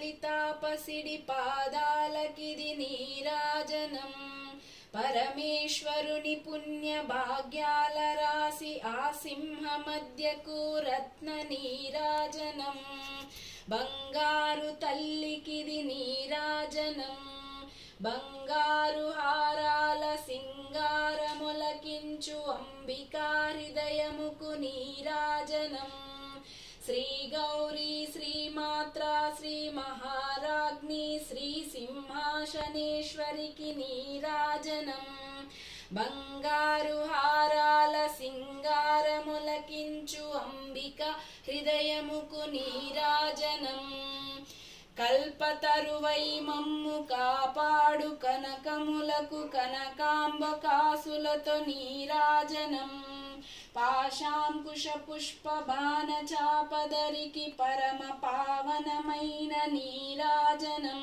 లలితాపసిడి పాదాలకిది నీరాజనం పరమేశ్వరుని పుణ్య భాగ్యాల రాసి ఆ సింహ మధ్యకు రత్న నీరాజనం బంగారు తల్లికిది నీరాజనం బంగారు హారాల సింగారములకించు అంబికా హృదయముకు నీరాజనం శ్రీ గౌరీ శ్రీమాత్రా శ్రీ మహారాజ్ఞి శ్రీ సింహాసనేశ్వరికి నీరాజనం బంగారు హారాల సింగారములకించు అంబిక హృదయముకు నీరాజనం కల్పతరువై మమ్ము కాపాడు కనకములకు కనకాంబ కాసులతో నీరాజనం పాశాంకుశ పుష్ప బాణ చాపదరికి పరమ పావనమైన నీరాజనం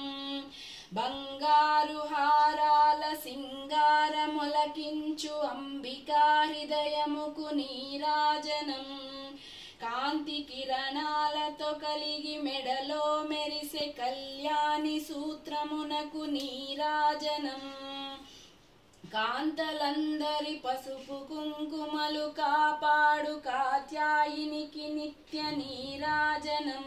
బంగారు హారాల సింగారములకించు అంబికా హృదయముకు నీరాజనం కాంతి కిరణాలతో కలిగి మెడలో మెరిసే కళ్యాణి సూత్రమునకు నీరాజనం కాంతలందరి పసుపు కుంకుమలు కాపాడు కాత్యాయినికి నిత్య నీరాజనం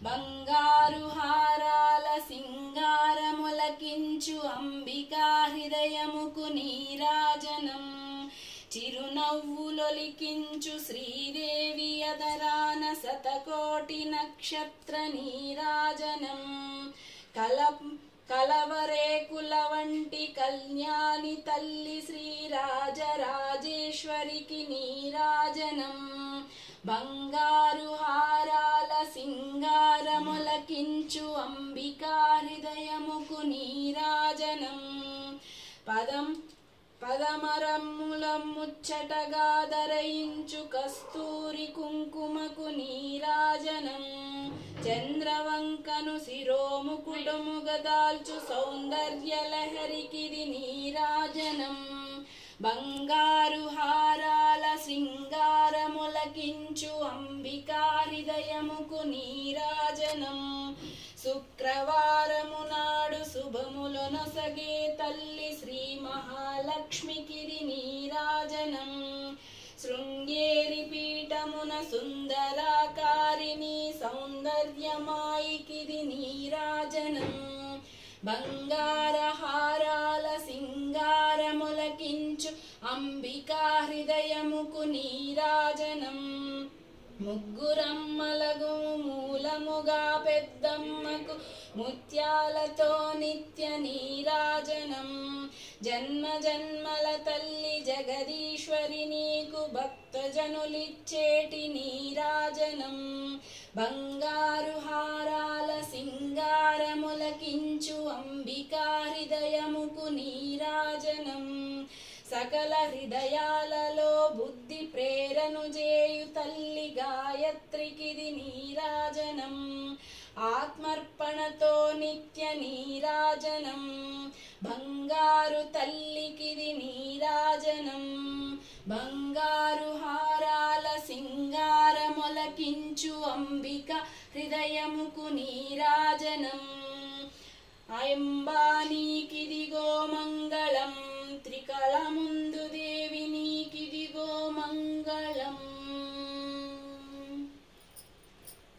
బంగారు హారాల సింగారములకించు అంబికా హృదయముకు నీరాజనం చిరునవ్వులొలికించు శ్రీదేవి అదరాన శతకోటి నక్షత్ర నీరాజనం కలవరేకుల వంటి కళ్యాణి తల్లి శ్రీరాజరాజేశ్వరికి నీరాజనం బంగారు హారాల సింగారములకించు అంబికా హృదయముకు నీరాజనం పదమరముల ముచ్చటగా ధరయించు కస్తూరి కుంకుమకు నీరాజనం చంద్రవంకను శిరోముకుడుముగా దాల్చు సౌందర్య లహరికిది నీరాజనం బంగారు హారాల సింగారములకించు అంబికా హృదయముకు నీరాజనం శుక్రవారము నాడు శుభములొనసగే తల్లి శ్రీ మహాలక్ష్మికిది నీరాజనం శృంగేరి పీఠమున సుందరాకారిణి సౌందర్యమాయికిది నీరాజనం బంగార హారాల సింగారములకించు అంబికా హృదయముకు నీరాజనం ముగ్గురమ్మలగు మూలముగా పెద్దమ్మకు ముత్యాలతో నిత్య నీరాజనం జన్మ జన్మల తల్లి జగదీశ్వరి నీకు భక్తజనులిచ్చేటి నీరాజనం బంగారు హారాల సింగారములకించు అంబికా హృదయముకు నీరాజనం సకల హృదయాలలో బుద్ధి ప్రేరణు చేయు తల్లి గాయత్రికిది నీరాజనం ఆత్మర్పణతో నిత్య నీరాజనం బంగారు తల్లికిది నీరాజనం బంగారు హారాల సింగారములకించు అంబిక హృదయముకు నీరాజనం అంబానీకిదిగో మంగళ